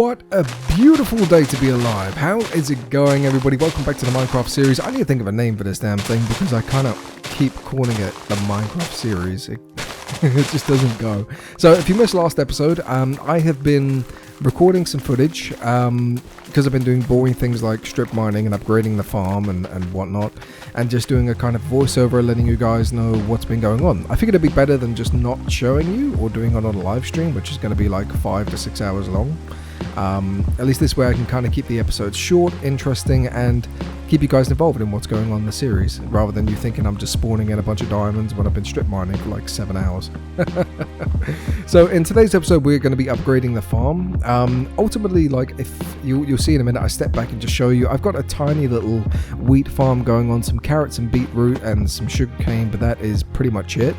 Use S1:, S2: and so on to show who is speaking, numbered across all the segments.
S1: What a beautiful day to be alive. How is it going, everybody? Welcome back to the Minecraft series. I need to think of a name for this damn thing because I kind of keep calling it the Minecraft series. It just doesn't go. So if you missed last episode, I have been recording some footage because I've been doing boring things like strip mining and upgrading the farm and whatnot, and just doing a kind of voiceover letting you guys know what's been going on. I figured it'd be better than just not showing you or doing it on a live stream, which is going to be like 5 to 6 hours long. At least this way I can kind of keep the episodes short, interesting, and keep you guys involved in what's going on in the series, rather than you thinking I'm just spawning in a bunch of diamonds when I've been strip mining for like 7 hours. So in today's episode we're going to be upgrading the farm. Ultimately, like, if you'll see in a minute, I step back and just show you I've got a tiny little wheat farm going on, some carrots and beetroot and some sugarcane, but that is pretty much it.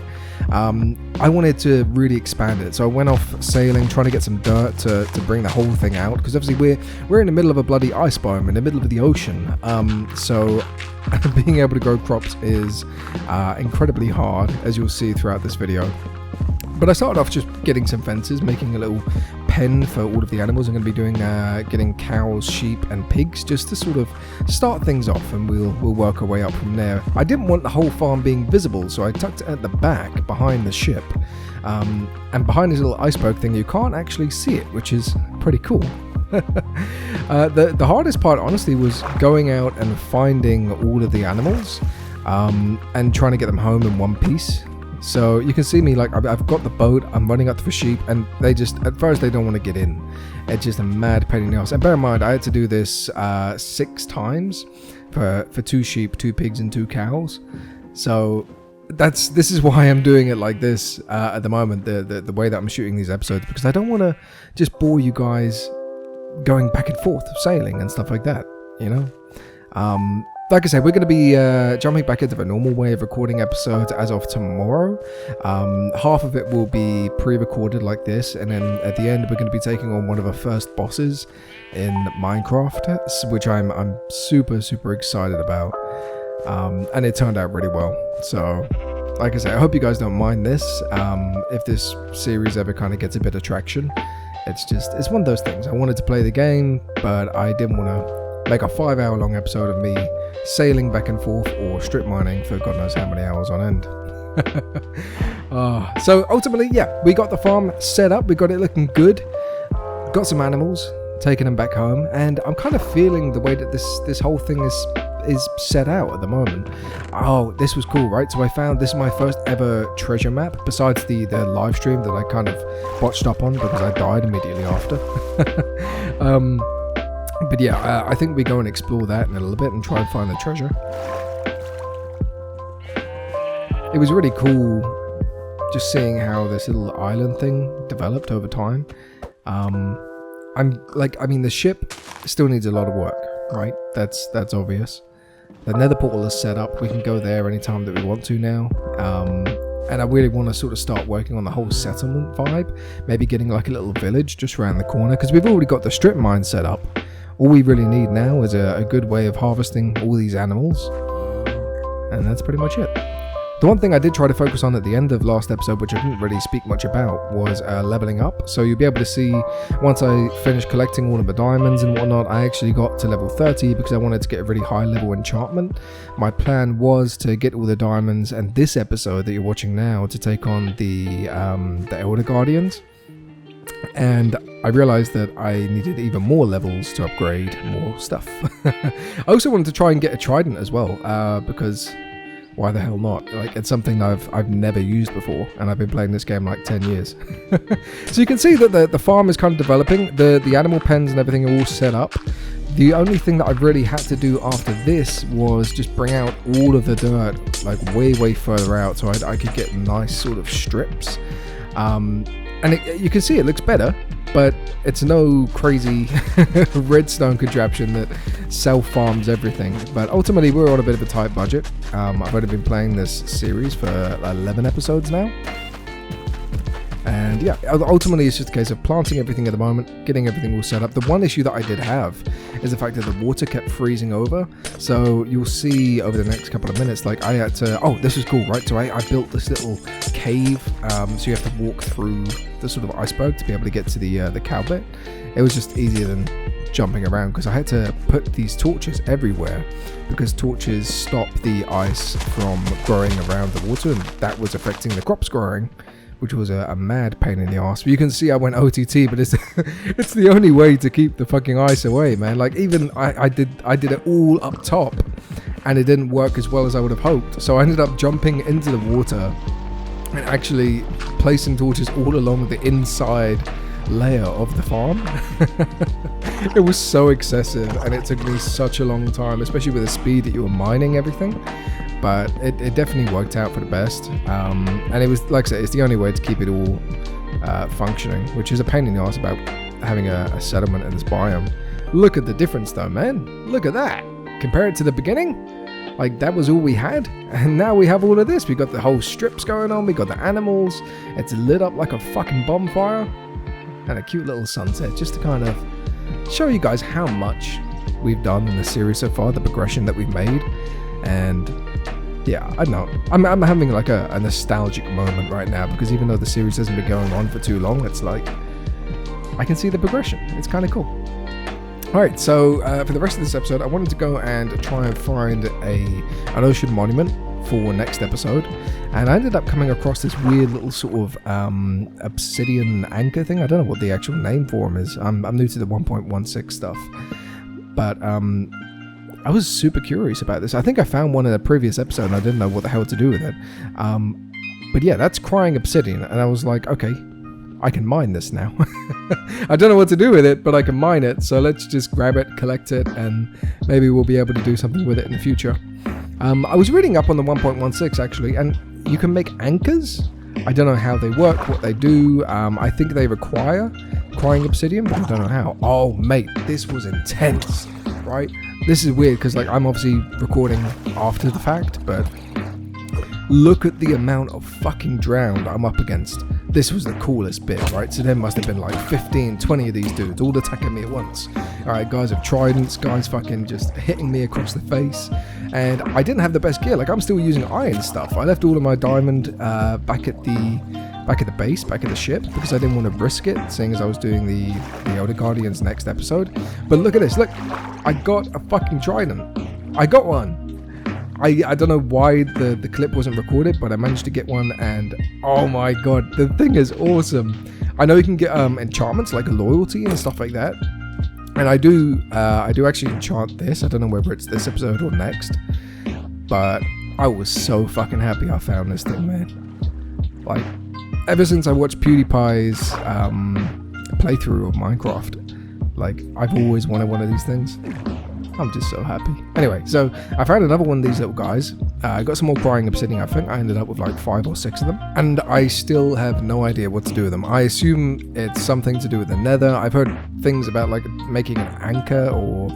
S1: I wanted to really expand it, so I went off sailing, trying to get some dirt to bring the whole thing out, because obviously we're in the middle of a bloody ice biome, in the middle of the ocean, so being able to grow crops is incredibly hard, as you'll see throughout this video. But I started off just getting some fences, making a little pen for all of the animals. I'm going to be doing getting cows, sheep and pigs, just to sort of start things off, and we'll work our way up from there. I didn't want the whole farm being visible, so I tucked it at the back behind the ship, and behind this little iceberg thing you can't actually see it, which is pretty cool. The hardest part honestly was going out and finding all of the animals and trying to get them home in one piece. So you can see me, like, I've got the boat, I'm running up for sheep, and they just, at first they don't want to get in. It's just a mad pain in the ass. And bear in mind, I had to do this 6 times for 2 sheep, 2 pigs and 2 cows. So this is why I'm doing it like this at the moment, the way that I'm shooting these episodes, because I don't want to just bore you guys going back and forth sailing and stuff like that, you know. Like I said, we're going to be jumping back into the normal way of recording episodes as of tomorrow. Half of it will be pre-recorded like this, and then at the end we're going to be taking on one of the first bosses in Minecraft, which I'm super excited about, and it turned out really well. So like I said, I hope you guys don't mind this. If this series ever kind of gets a bit of traction, it's one of those things. I wanted to play the game, but I didn't want to make a 5-hour-long episode of me sailing back and forth or strip mining for God knows how many hours on end. So ultimately, yeah, we got the farm set up, we got it looking good, got some animals, taking them back home, and I'm kind of feeling the way that this whole thing is set out at the moment. Oh, this was cool, right? So I found this is my first ever treasure map, besides the live stream that I kind of botched up on because I died immediately after. But yeah, I think we go and explore that in a little bit and try and find the treasure. It was really cool just seeing how this little island thing developed over time. I mean, the ship still needs a lot of work, right? That's obvious. The nether portal is set up. We can go there anytime that we want to now. And I really want to sort of start working on the whole settlement vibe. Maybe getting like a little village just around the corner, because we've already got the strip mine set up. All we really need now is a good way of harvesting all these animals, and that's pretty much it. The one thing I did try to focus on at the end of last episode, which I didn't really speak much about, was leveling up. So you'll be able to see, once I finished collecting all of the diamonds and whatnot, I actually got to level 30 because I wanted to get a really high level enchantment. My plan was to get all the diamonds, and this episode that you're watching now, to take on the Elder Guardians. And I realized that I needed even more levels to upgrade more stuff. I also wanted to try and get a Trident as well, because why the hell not? Like, it's something I've never used before, and I've been playing this game like 10 years. So you can see that the farm is kind of developing. The animal pens and everything are all set up. The only thing that I've really had to do after this was just bring out all of the dirt, like way further out, so I could get nice sort of strips. And you can see it looks better, but it's no crazy redstone contraption that self-farms everything. But ultimately, we're on a bit of a tight budget. I've already been playing this series for 11 episodes now. And yeah, ultimately it's just a case of planting everything at the moment, getting everything all set up. The one issue that I did have is the fact that the water kept freezing over. So you'll see over the next couple of minutes, like I had to, oh, this was cool, right? So I built this little cave, so you have to walk through the sort of iceberg to be able to get to the cow bit. It was just easier than jumping around because I had to put these torches everywhere because torches stop the ice from growing around the water, and that was affecting the crops growing, which was a mad pain in the ass. But you can see I went OTT, but it's it's the only way to keep the fucking ice away, man. Like even I did it all up top, and it didn't work as well as I would have hoped. So I ended up jumping into the water and actually placing torches all along the inside layer of the farm. It was so excessive, and it took me such a long time, especially with the speed that you were mining everything. But it definitely worked out for the best, and it was, like I said, it's the only way to keep it all functioning, which is a pain in the ass about having a settlement in this biome. Look at the difference though, man. Look at that. Compare it to the beginning, like that was all we had, and now we have all of this. We got the whole strips going on, we got the animals, it's lit up like a fucking bonfire, and a cute little sunset, just to kind of show you guys how much we've done in the series so far, the progression that we've made. And yeah, I don't know, I'm having like a nostalgic moment right now, because even though the series hasn't been going on for too long, it's like I can see the progression. It's kind of cool. Alright, so for the rest of this episode, I wanted to go and try and find an ocean monument for next episode, and I ended up coming across this weird little sort of obsidian anchor thing. I don't know what the actual name for them is. I'm new to the 1.16 stuff, but I was super curious about this. I think I found one in a previous episode and I didn't know what the hell to do with it. But yeah, that's crying obsidian, and I was like, okay, I can mine this now. I don't know what to do with it, but I can mine it, so let's just grab it, collect it, and maybe we'll be able to do something with it in the future. I was reading up on the 1.16 actually, and you can make anchors. I don't know how they work, what they do. I think they require crying obsidian, but I don't know how. Oh mate, this was intense, right? This is weird because like I'm obviously recording after the fact, but look at the amount of fucking drowned I'm up against. This was the coolest bit, right? So there must have been like 15, 20 of these dudes all attacking me at once. Alright, guys with tridents, guys fucking just hitting me across the face. And I didn't have the best gear. Like I'm still using iron stuff. I left all of my diamond back at the base, back at the ship, because I didn't want to risk it, seeing as I was doing the Elder Guardians next episode. But look at this, look, I got a fucking trident. I got one. I don't know why the clip wasn't recorded, but I managed to get one, and oh my god, the thing is awesome. I know you can get enchantments like a loyalty and stuff like that, and I do actually enchant this. I don't know whether it's this episode or next, but I was so fucking happy I found this thing, man. Like, ever since I watched PewDiePie's playthrough of Minecraft, like I've always wanted one of these things. I'm just so happy. Anyway, so I found another one of these little guys. I got some more crying obsidian. I think I ended up with like 5 or 6 of them, and I still have no idea what to do with them. I assume it's something to do with the nether. I've heard things about like making an anchor or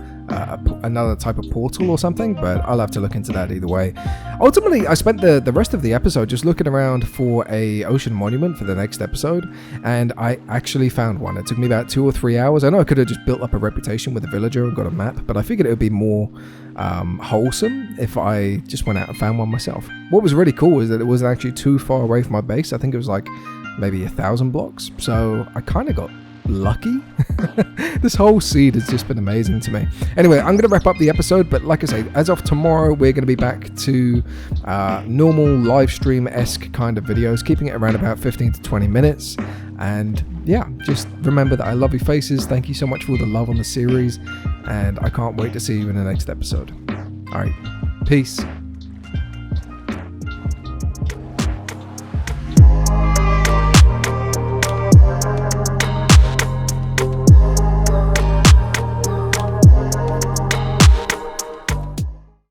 S1: another type of portal or something, but I'll have to look into that either way. Ultimately, I spent the rest of the episode just looking around for a ocean monument for the next episode, and I actually found one. It took me about 2 or 3 hours. I know I could have just built up a reputation with a villager and got a map, but I figured it would be more wholesome if I just went out and found one myself. What was really cool is that it wasn't actually too far away from my base. I think it was like maybe 1,000 blocks, so I kind of got lucky. This whole seed has just been amazing to me. Anyway, I'm going to wrap up the episode, but like I say, as of tomorrow, we're going to be back to normal live stream-esque kind of videos, keeping it around about 15 to 20 minutes. And yeah, just remember that I love your faces. Thank you so much for all the love on the series, and I can't wait to see you in the next episode. All right, peace.